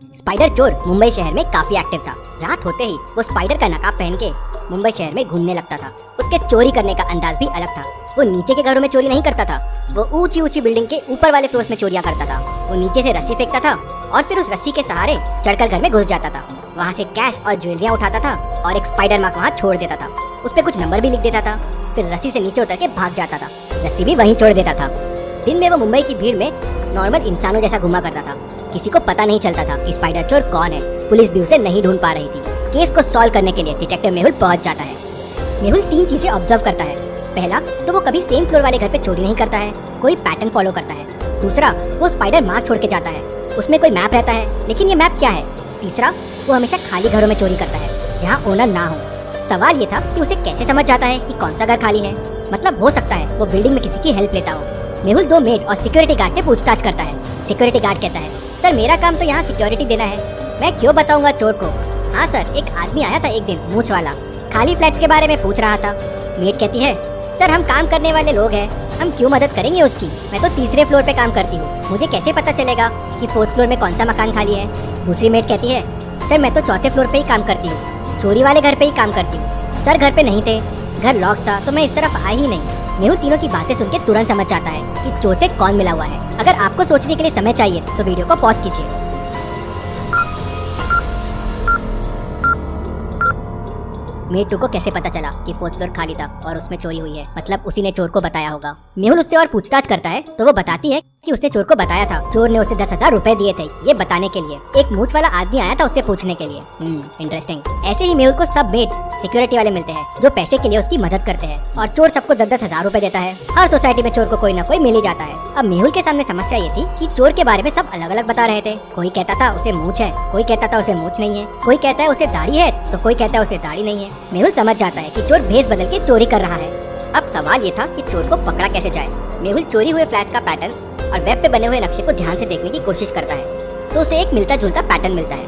Spider चोर मुंबई शहर में काफी एक्टिव था। रात होते ही वो स्पाइडर का नकाब पहन के मुंबई शहर में घूमने लगता था। उसके चोरी करने का अंदाज भी अलग था। वो नीचे के घरों में चोरी नहीं करता था, वो ऊंची ऊंची बिल्डिंग के ऊपर वाले फ्लोर्स में चोरियां करता था। वो नीचे से रस्सी फेंकता था और फिर उस रस्सी के सहारे चढ़कर घर में घुस जाता था। वहाँ से कैश और ज्वेलरियां उठाता था और एक स्पाइडर मार्क वहाँ छोड़ देता था। उस पर कुछ नंबर भी लिख देता था, फिर रस्सी से नीचे उतर के भाग जाता था। रस्सी भी वहीं छोड़ देता था। दिन में वो मुंबई की भीड़ में नॉर्मल इंसानों जैसा घुमा करता था। किसी को पता नहीं चलता था कि स्पाइडर चोर कौन है। पुलिस भी उसे नहीं ढूंढ पा रही थी। केस को सॉल्व करने के लिए डिटेक्टिव मेहुल पहुंच जाता है। मेहुल 3 चीजें ऑब्जर्व करता है। पहला, तो वो कभी सेम फ्लोर वाले घर पे चोरी नहीं करता है, कोई पैटर्न फॉलो करता है। दूसरा, वो स्पाइडर मार्क छोड़ के जाता है, उसमें कोई मैप रहता है, लेकिन ये मैप क्या है। तीसरा, वो हमेशा खाली घरों में चोरी करता है जहाँ ओनर ना हो। सवाल ये था कि उसे कैसे समझ जाता है कि कौन सा घर खाली है। मतलब हो सकता है वो बिल्डिंग में किसी की हेल्प लेता हो। मेहुल 2 मेड और सिक्योरिटी गार्ड से पूछताछ करता है। सिक्योरिटी गार्ड कहता है, सर मेरा काम तो यहाँ सिक्योरिटी देना है, मैं क्यों बताऊंगा चोर को। हाँ सर, एक आदमी आया था एक दिन मूंछ वाला, खाली फ्लैट्स के बारे में पूछ रहा था। मेड कहती है, सर हम काम करने वाले लोग हैं, हम क्यों मदद करेंगे उसकी। मैं तो 3रे फ्लोर पे काम करती हूँ, मुझे कैसे पता चलेगा कि 4th फ्लोर में कौन सा मकान खाली है। दूसरी मेड कहती है, सर मैं तो 4थे फ्लोर पे ही काम करती हूँ, चोरी वाले घर पे ही काम करती हूँ। सर घर पे नहीं थे, घर लॉक था तो मैं इस तरफ आई ही नहीं। मेहुल तीनों की बातें सुन के तुरंत समझ जाता है कि चोर से कौन मिला हुआ है। अगर आपको सोचने के लिए समय चाहिए तो वीडियो को पॉज कीजिए। मेड 2 को कैसे पता चला कि 4th फ्लोर खाली था और उसमें चोरी हुई है। मतलब उसी ने चोर को बताया होगा। मेहुल उससे और पूछताछ करता है तो वो बताती है कि उसने चोर को बताया था। चोर ने उसे 10,000 रुपए दिए थे ये बताने के लिए। एक मूंछ वाला आदमी आया था उससे पूछने के लिए। इंटरेस्टिंग। ऐसे ही मेहुल को सब मेड सिक्योरिटी वाले मिलते हैं जो पैसे के लिए उसकी मदद करते हैं और चोर सबको 10,000 रुपए देता है। हर सोसाइटी में चोर को कोई ना कोई मिल ही जाता है। अब मेहुल के सामने समस्या ये थी कि चोर के बारे में सब अलग अलग बता रहे थे। कोई कहता था उसे मूंछ है, कोई कहता था उसे मूंछ नहीं है, कोई कहता है उसे दाढ़ी है तो कोई कहता है उसे दाढ़ी नहीं है। मेहुल समझ जाता है कि चोर भेस बदल के चोरी कर रहा है। अब सवाल ये था कि चोर को पकड़ा कैसे जाए। मेहुल चोरी हुए फ्लैट का पैटर्न और वेब पे बने हुए नक्शे को ध्यान से देखने की कोशिश करता है तो उसे एक मिलता जुलता पैटर्न मिलता है।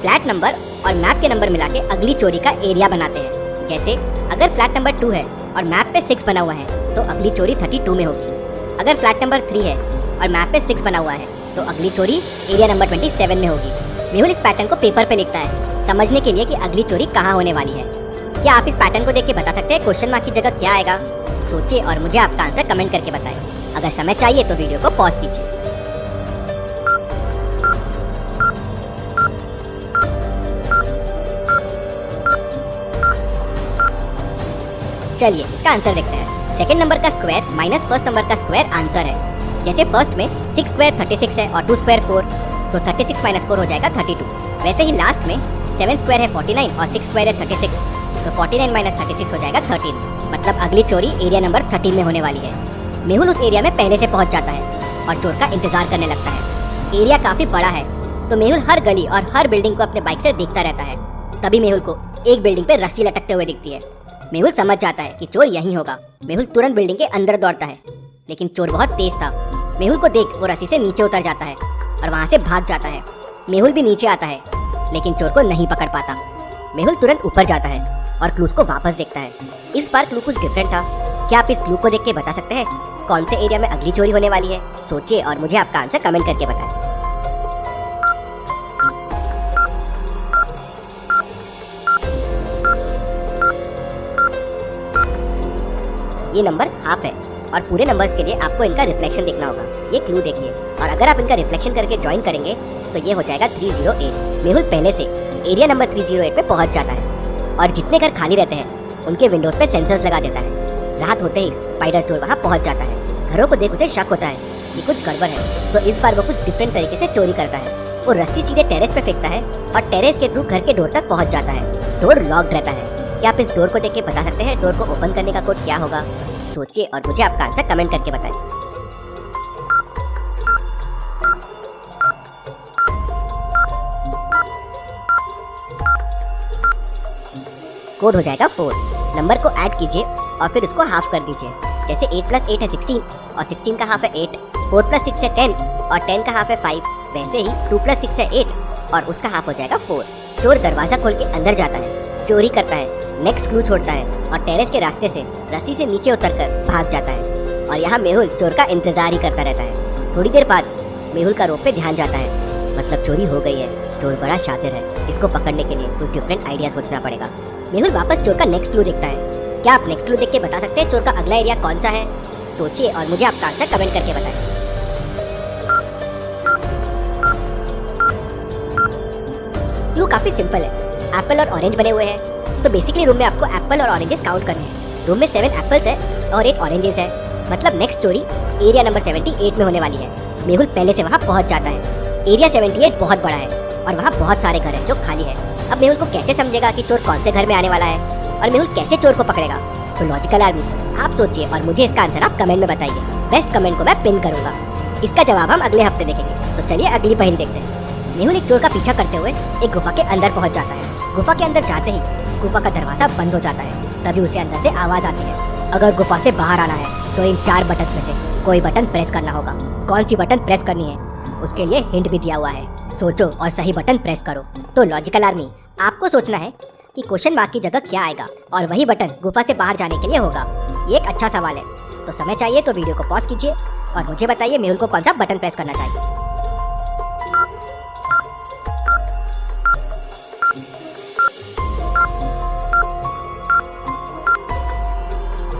फ्लैट नंबर और मैप के नंबर मिला के अगली चोरी का एरिया बनाते हैं। जैसे अगर फ्लैट नंबर 2 है और मैप पे 6 बना हुआ है तो अगली चोरी 32 में होगी। अगर फ्लैट नंबर 3 है और मैप पे 6 बना हुआ है तो अगली चोरी एरिया नंबर 27 में होगी। मेहुल इस पैटर्न को पेपर पे लिखता है समझने के लिए कि अगली चोरी कहाँ होने वाली है। क्या आप इस पैटर्न को देख के बता सकते हैं क्वेश्चन मार्क की जगह क्या आएगा? सोचिए और मुझे आपका आंसर कमेंट करके बताएं। अगर समय चाहिए तो वीडियो को पॉज कीजिए। चलिए इसका आंसर देखते हैं। सेकंड नंबर का स्क्वायर माइनस फर्स्ट नंबर का स्क्वायर आंसर है। जैसे फर्स्ट में 6 स्क्वायर 36 है और 2 स्क्वायर 4 तो 36 माइनस 4 हो जाएगा 32। वैसे ही लास्ट में 7 स्क्वायर है 49 और 6 स्क्वायर है 36 तो 49 माइनस 36 हो जाएगा 13। मतलब अगली चोरी एरिया नंबर 13 में होने वाली है। मेहुल उस एरिया में पहले से पहुंच जाता है और चोर का इंतजार करने लगता है। एरिया काफी बड़ा है तो मेहुल हर गली और हर बिल्डिंग को अपने बाइक से देखता रहता है। तभी मेहुल को एक बिल्डिंग पे रस्सी लटकते हुए दिखती है। मेहुल समझ जाता है कि चोर यहीं होगा। मेहुल तुरंत बिल्डिंग के अंदर दौड़ता है लेकिन चोर बहुत तेज था। मेहुल को देख वो रस्सी से नीचे उतर जाता है और वहाँ से भाग जाता है। मेहुल भी नीचे आता है लेकिन चोर को नहीं पकड़ पाता। मेहुल तुरंत ऊपर जाता है और क्लूज को वापस देखता है। इस बार क्लू कुछ डिफरेंट था। क्या आप इस क्लू को देख के बता सकते हैं कौन से एरिया में अगली चोरी होने वाली है? सोचिए और मुझे आपका आंसर कमेंट करके बताएं। ये नंबर्स हाफ है और पूरे नंबर्स के लिए आपको इनका रिफ्लेक्शन देखना होगा। ये क्लू देखिए और अगर आप इनका रिफ्लेक्शन करके ज्वाइन करेंगे तो ये हो जाएगा 308। मेहुल पहले से एरिया नंबर 308 पे पहुंच जाता है और जितने घर खाली रहते हैं उनके विंडोज पे सेंसर्स लगा देता है। रात होते ही स्पाइडर चोर वहाँ पहुंच जाता है। घरों को देख उसे शक होता है कि कुछ गड़बड़ है तो इस बार वो कुछ डिफरेंट तरीके से चोरी करता है। वो रस्सी सीधे टेरेस पे फेंकता है और टेरेस के थ्रू घर के डोर तक पहुंच जाता है। डोर लॉक्ड रहता है। क्या आप इस डोर को देख के बता सकते हैं डोर को ओपन करने का कोड क्या होगा? सोचिए और मुझे आपका आंसर कमेंट करके बताएं। कोड हो जाएगा 4। नंबर को ऐड कीजिए और फिर उसको हाफ कर दीजिए। जैसे 8 + 8 है 16 और 16 का हाफ है 8। 4 + 6 है 10 और 10 का हाफ है 5। वैसे ही 2 + 6 है 8 और उसका हाफ हो जाएगा 4। चोर दरवाजा खोल के अंदर जाता है, चोरी करता है, नेक्स्ट क्लू छोड़ता है और टेरेस के रास्ते से रस्सी से नीचे उतरकर भाग जाता है। और यहाँ मेहुल चोर का इंतजार ही करता रहता है। थोड़ी देर बाद मेहुल का रोप पे ध्यान जाता है, मतलब चोरी हो गई है। चोर बड़ा शातिर है, इसको पकड़ने के लिए कुछ डिफरेंट आइडिया सोचना पड़ेगा। मेहुल वापस चोर का नेक्स्ट क्लू देखता है। क्या आप नेक्स्ट क्लू देख के बता सकते हैं चोर का अगला एरिया कौन सा है? सोचिए और मुझे आपका आंसर कमेंट करके बताएं। क्लू काफी सिंपल है, एप्पल और ऑरेंज बने हुए हैं। तो बेसिकली रूम में आपको एप्पल और ऑरेंजेस काउंट करने हैं। रूम में 7 एप्पल्स है और 8 ऑरेंजेस है, मतलब नेक्स्ट स्टोरी एरिया नंबर 78 में होने वाली है। मेहुल पहले से वहाँ पहुँच जाता है। एरिया 78 बहुत बड़ा है और वहाँ बहुत सारे घर हैं जो खाली है। अब मेहुल को कैसे समझेगा कि चोर कौन से घर में आने वाला है और मेहुल कैसे चोर को पकड़ेगा? तो लॉजिकल आर्मी, आप सोचिए और मुझे इसका आंसर आप कमेंट में बताइए। बेस्ट कमेंट को मैं पिन करूंगा। इसका जवाब हम अगले हफ्ते देखेंगे। तो चलिए अगली पहेली देखते हैं। मेहुल एक चोर का पीछा करते हुए एक गुफा के अंदर पहुंच जाता है। गुफा के अंदर जाते ही गुफा का दरवाजा बंद हो जाता है। तभी उसे अंदर से आवाज आती है, अगर गुफा से बाहर आना है तो इन 4 बटन में से कोई बटन प्रेस करना होगा। कौन सी बटन प्रेस करनी है उसके लिए हिंट भी दिया हुआ है। सोचो और सही बटन प्रेस करो। तो लॉजिकल आर्मी, आपको सोचना है कि क्वेश्चन मार्क की जगह क्या आएगा और वही बटन गुफा से बाहर जाने के लिए होगा। ये एक अच्छा सवाल है। तो समय चाहिए तो वीडियो को पॉज कीजिए और मुझे बताइए मेहुल को कौन सा बटन प्रेस करना चाहिए।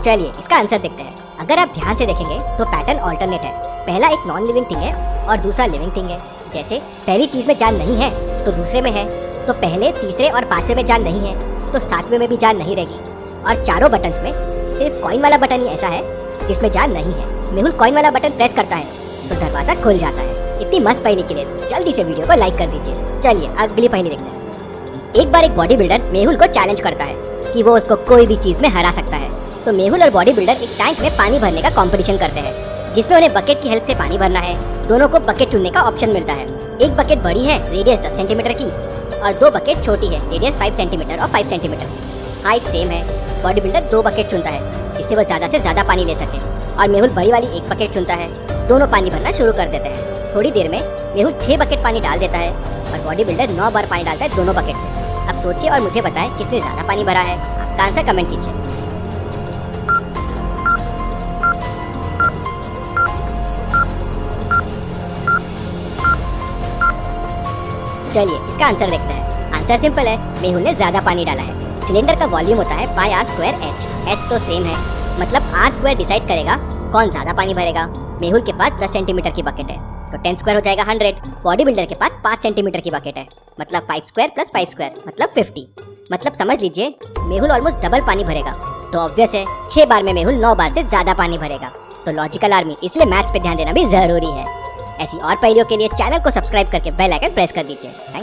चलिए इसका आंसर देखते हैं। अगर आप ध्यान से देखेंगे तो पैटर्न ऑल्टरनेट है। पहला एक नॉन लिविंग थिंग है और दूसरा लिविंग थिंग है। जैसे पहली चीज में जान नहीं है तो दूसरे में है, तो पहले, तीसरे और 5वें में जान नहीं है तो 7वें में भी जान नहीं रहेगी। और चारों बटन्स में सिर्फ कॉइन वाला बटन ही ऐसा है जिसमें जान नहीं है। मेहुल कॉइन वाला बटन प्रेस करता है तो दरवाजा खुल जाता है। इतनी मस्त पहेली के लिए जल्दी से वीडियो को लाइक कर दीजिए। चलिए अगली पहेली देखते हैं। एक बार एक बॉडी बिल्डर मेहुल को चैलेंज करता है कि वो उसको कोई भी चीज में हरा सकता है। तो मेहुल और बॉडी बिल्डर एक टैंक में पानी भरने का कंपटीशन करते हैं, जिसमें उन्हें बकेट की हेल्प से पानी भरना है। दोनों को बकेट चुनने का ऑप्शन मिलता है। एक बकेट बड़ी है, रेडियस 10 सेंटीमीटर की, और 2 बकेट छोटी है, रेडियस 5 सेंटीमीटर और 5 सेंटीमीटर। हाइट सेम है। बॉडी बिल्डर 2 बकेट चुनता है जिससे वो ज्यादा से ज्यादा पानी ले सके, और मेहुल बड़ी वाली 1 बकेट चुनता है। दोनों पानी भरना शुरू कर देते हैं। थोड़ी देर में मेहुल 6 बकेट पानी डाल देता है और बॉडी बिल्डर 9 बार पानी डालता है दोनों बकेट से। अब सोचिए और मुझे बताएं किसने ज्यादा पानी भरा है। आपका आंसर कमेंट कीजिए। चलिए इसका आंसर देखते हैं। आंसर सिंपल है, मेहुल ने ज्यादा पानी डाला है। सिलेंडर का वॉल्यूम होता है पाई आर स्क्वायर एच। एच तो सेम है, मतलब आर स्क्वायर डिसाइड करेगा कौन ज्यादा पानी भरेगा। मेहुल के पास 10 सेंटीमीटर की बकेट है तो 10 स्क्वायर हो जाएगा 100। बॉडी बिल्डर के पास 5 सेंटीमीटर की बकेट है, मतलब 5 स्क्वायर प्लस 5 स्क्वायर मतलब 50। मतलब समझ लीजिए मेहुल ऑलमोस्ट डबल पानी भरेगा। तो ऑब्वियस है 6 बार में मेहुल 9 बार से ज्यादा पानी भरेगा। तो लॉजिकल आर्मी, इसलिए मैथ्स पे ध्यान देना भी जरूरी है। ऐसी और पहेलियों के लिए चैनल को सब्सक्राइब करके बेल आइकन प्रेस कर दीजिए।